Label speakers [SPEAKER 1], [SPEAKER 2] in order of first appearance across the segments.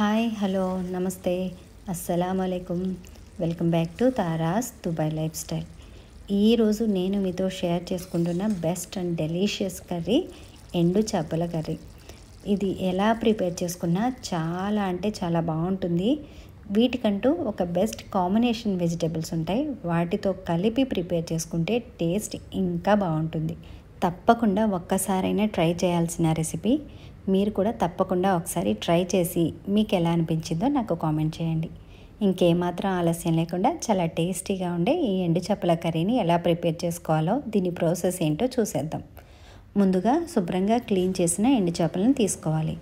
[SPEAKER 1] Hi hello నమస్తే అస్సలాము అలైకుం. Welcome back to Tara's Dubai lifestyle. ఈరోజు నేను మీతో షేర్ చేసుకుంటున్న బెస్ట్ అండ్ డెలీషియస్ కర్రీ ఎండు చేపల కర్రీ. ఇది ఎలా ప్రిపేర్ చేసుకున్నా చాలా అంటే చాలా బాగుంటుంది. వీటికంటూ ఒక బెస్ట్ కాంబినేషన్ వెజిటేబుల్స్ ఉంటాయి. వాటితో కలిపి ప్రిపేర్ చేసుకుంటే టేస్ట్ ఇంకా బాగుంటుంది. తప్పకుండా ఒక్కసారైనా ట్రై చేయాల్సిన రెసిపీ. మీరు కూడా తప్పకుండా ఒకసారి ట్రై చేసి మీకు ఎలా అనిపించిందో నాకు కామెంట్ చేయండి. ఇంకేమాత్రం ఆలస్యం లేకుండా చాలా టేస్టీగా ఉండే ఈ ఎండు చేపల కర్రీని ఎలా ప్రిపేర్ చేసుకోవాలో, దీని ప్రాసెస్ ఏంటో చూసేద్దాం. ముందుగా శుభ్రంగా క్లీన్ చేసిన ఎండు చేపలను తీసుకోవాలి.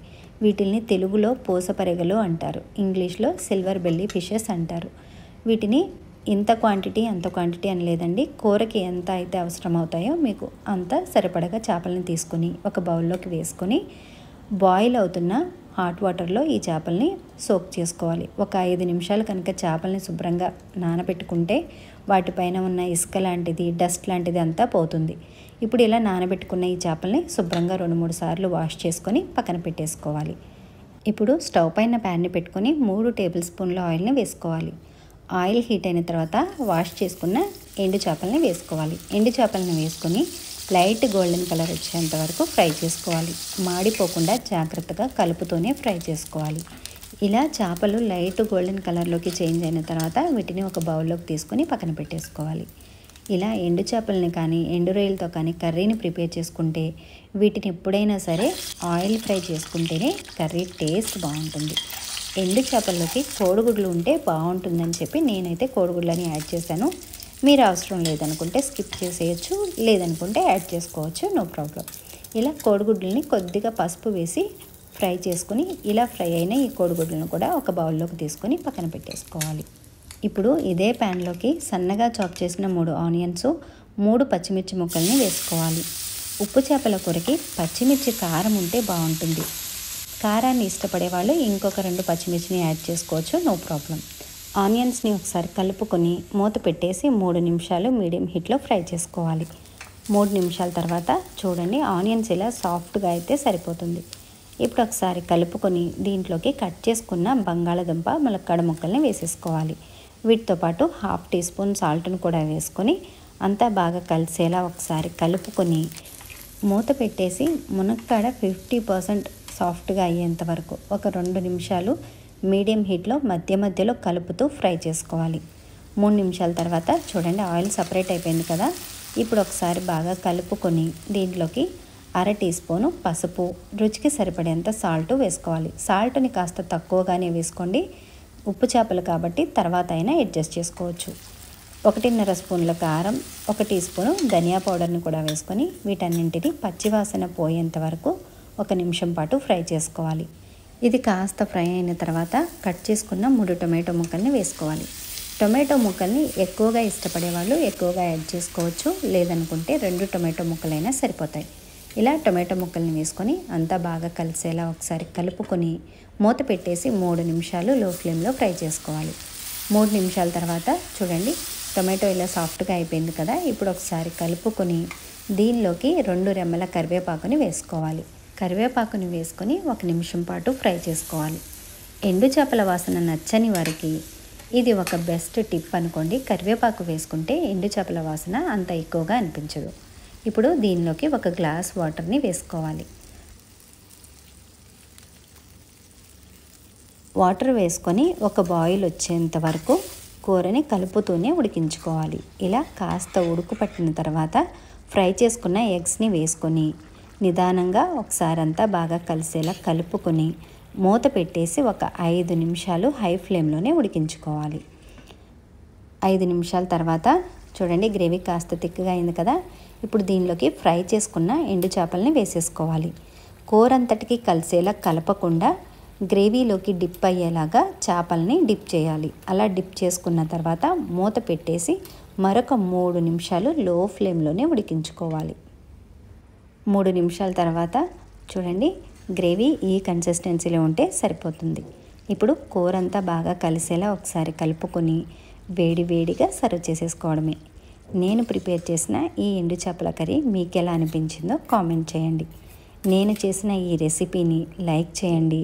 [SPEAKER 1] వీటిని తెలుగులో పూసపరెగలు అంటారు, ఇంగ్లీష్లో సిల్వర్ బెల్లీ ఫిషెస్ అంటారు. వీటిని ఇంత క్వాంటిటీ అంత క్వాంటిటీ అని లేదండి, కూరకి ఎంత అయితే అవసరం అవుతాయో మీకు అంత సరిపడగా చేపలను తీసుకొని ఒక బౌల్లోకి వేసుకొని బాయిల్ అవుతున్న హాట్ వాటర్లో ఈ చేపల్ని సోక్ చేసుకోవాలి. ఒక 5 నిమిషాలు కనుక చేపల్ని శుభ్రంగా నానబెట్టుకుంటే వాటిపైన ఉన్న ఇసుక లాంటిది, డస్ట్ లాంటిది అంతా పోతుంది. ఇప్పుడు ఇలా నానబెట్టుకున్న ఈ చేపల్ని శుభ్రంగా 2-3 సార్లు వాష్ చేసుకొని పక్కన పెట్టేసుకోవాలి. ఇప్పుడు స్టవ్ పైన ప్యాన్ని పెట్టుకొని 3 టేబుల్ స్పూన్ల ఆయిల్ని వేసుకోవాలి. ఆయిల్ హీట్ అయిన తర్వాత వాష్ చేసుకున్న ఎండు చేపల్ని వేసుకోవాలి. ఎండు చేపలను వేసుకొని లైట్ గోల్డెన్ కలర్ వచ్చేంత వరకు ఫ్రై చేసుకోవాలి. మాడిపోకుండా జాగ్రత్తగా కలుపుతూనే ఫ్రై చేసుకోవాలి. ఇలా చేపలు లైట్ గోల్డెన్ కలర్లోకి చేంజ్ అయిన తర్వాత వీటిని ఒక బౌల్లోకి తీసుకొని పక్కన పెట్టేసుకోవాలి. ఇలా ఎండు చేపలని కానీ ఎండు రొయ్యలతో కానీ కర్రీని ప్రిపేర్ చేసుకుంటే వీటిని ఎప్పుడైనా సరే ఆయిల్ ఫ్రై చేసుకుంటేనే కర్రీ టేస్ట్ బాగుంటుంది. ఎండు చేపల్లోకి కోడిగుడ్లు ఉంటే బాగుంటుందని చెప్పి నేనైతే కోడిగుడ్లని యాడ్ చేశాను. మీరు అవసరం లేదనుకుంటే స్కిప్ చేసేయచ్చు, లేదనుకుంటే యాడ్ చేసుకోవచ్చు, నో ప్రాబ్లం. ఇలా కోడిగుడ్లని కొద్దిగా పసుపు వేసి ఫ్రై చేసుకుని ఇలా ఫ్రై అయిన ఈ కోడిగుడ్లను కూడా ఒక బౌల్లోకి తీసుకొని పక్కన పెట్టేసుకోవాలి. ఇప్పుడు ఇదే ప్యాన్లోకి సన్నగా చాప్ చేసిన 3 ఆనియన్స్, 3 పచ్చిమిర్చి ముక్కల్ని వేసుకోవాలి. ఉప్పు చేపల కూరకి పచ్చిమిర్చి కారం ఉంటే బాగుంటుంది. కారాన్ని ఇష్టపడే వాళ్ళు ఇంకొక 2 పచ్చిమిర్చిని యాడ్ చేసుకోవచ్చు, నో ప్రాబ్లం. ఆనియన్స్ని ఒకసారి కలుపుకొని మూత పెట్టేసి 3 నిమిషాలు మీడియం హీట్లో ఫ్రై చేసుకోవాలి. 3 నిమిషాల తర్వాత చూడండి, ఆనియన్స్ ఇలా సాఫ్ట్గా అయితే సరిపోతుంది. ఇప్పుడు ఒకసారి కలుపుకొని దీంట్లోకి కట్ చేసుకున్న బంగాళదుంప, ములక్కాడ ముక్కల్ని వేసేసుకోవాలి. వీటితో పాటు 1/2 టీ స్పూన్ సాల్ట్ను కూడా వేసుకొని అంతా బాగా కలిసేలా ఒకసారి కలుపుకొని మూత పెట్టేసి మునక్కాడ 50% సాఫ్ట్గా అయ్యేంత వరకు ఒక 2 నిమిషాలు మీడియం హీట్లో మధ్య మధ్యలో కలుపుతూ ఫ్రై చేసుకోవాలి. 3 నిమిషాల తర్వాత చూడండి, ఆయిల్ సపరేట్ అయిపోయింది కదా. ఇప్పుడు ఒకసారి బాగా కలుపుకొని దీంట్లోకి 1/2 టీ స్పూను పసుపు, రుచికి సరిపడేంత సాల్ట్ వేసుకోవాలి. సాల్ట్ని కాస్త తక్కువగానే వేసుకోండి, ఉప్పు చేపలు కాబట్టి తర్వాత అయినా అడ్జస్ట్ చేసుకోవచ్చు. 1.5 స్పూన్ల కారం, 1 టీ స్పూను ధనియా పౌడర్ని కూడా వేసుకొని వీటన్నింటినీ పచ్చివాసన పోయేంత వరకు 1 నిమిషం పాటు ఫ్రై చేసుకోవాలి. ఇది కాస్త ఫ్రై అయిన తర్వాత కట్ చేసుకున్న 3 టొమాటో ముక్కల్ని వేసుకోవాలి. టొమాటో ముక్కల్ని ఎక్కువగా ఇష్టపడే వాళ్ళు ఎక్కువగా యాడ్ చేసుకోవచ్చు, లేదనుకుంటే 2 టొమాటో ముక్కలైనా సరిపోతాయి. ఇలా టొమాటో ముక్కల్ని వేసుకొని అంతా బాగా కలిసేలా ఒకసారి కలుపుకొని మూత పెట్టేసి 3 నిమిషాలు లో ఫ్లేమ్లో ఫ్రై చేసుకోవాలి. 3 నిమిషాల తర్వాత చూడండి, టొమాటో ఇలా సాఫ్ట్గా అయిపోయింది కదా. ఇప్పుడు ఒకసారి కలుపుకొని దీనిలోకి 2 రెమ్మల కరివేపాకుని వేసుకోవాలి. కరివేపాకుని వేసుకొని 1 నిమిషం పాటు ఫ్రై చేసుకోవాలి. ఎండు చేపల వాసన నచ్చని వారికి ఇది ఒక బెస్ట్ టిప్ అనుకోండి. కరివేపాకు వేసుకుంటే ఎండు చేపల వాసన అంత ఎక్కువగా అనిపించదు. ఇప్పుడు దీనిలోకి 1 గ్లాస్ వాటర్ని వేసుకోవాలి. వాటర్ వేసుకొని ఒక బాయిల్ వచ్చేంత వరకు కూరని కలుపుతూనే ఉడికించుకోవాలి. ఇలా కాస్త ఉడుకు పట్టిన తర్వాత ఫ్రై చేసుకున్న ఎగ్స్ని వేసుకొని నిదానంగా ఒకసారి అంతా బాగా కలిసేలా కలుపుకొని మూత పెట్టేసి ఒక 5 నిమిషాలు హై ఫ్లేమ్లోనే ఉడికించుకోవాలి. 5 నిమిషాల తర్వాత చూడండి, గ్రేవీ కాస్త తిక్కుగా అయింది కదా. ఇప్పుడు దీనిలోకి ఫ్రై చేసుకున్న ఎండు చేపల్ని వేసేసుకోవాలి. కూర అంతటికి కలిసేలా కలపకుండా గ్రేవీలోకి డిప్ అయ్యేలాగా చేపల్ని డిప్ చేయాలి. అలా డిప్ చేసుకున్న తర్వాత మూత పెట్టేసి మరొక 3 నిమిషాలు లో ఫ్లేమ్లోనే ఉడికించుకోవాలి. 3 నిమిషాల తర్వాత చూడండి, గ్రేవీ ఈ కన్సిస్టెన్సీలో ఉంటే సరిపోతుంది. ఇప్పుడు కూర అంతా బాగా కలిసేలా ఒకసారి కలుపుకొని వేడి వేడిగా సర్వ్ చేసేసుకోవడమే. నేను ప్రిపేర్ చేసిన ఈ ఎండు చేపల కర్రీ మీకు ఎలా అనిపించిందో కామెంట్ చేయండి. నేను చేసిన ఈ రెసిపీని లైక్ చేయండి.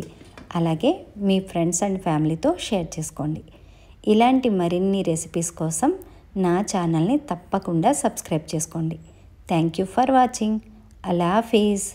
[SPEAKER 1] అలాగే మీ ఫ్రెండ్స్ అండ్ ఫ్యామిలీతో షేర్ చేసుకోండి. ఇలాంటి మరిన్ని రెసిపీస్ కోసం నా ఛానల్ని తప్పకుండా సబ్స్క్రైబ్ చేసుకోండి. Thank you for watching. Allah Hafeez.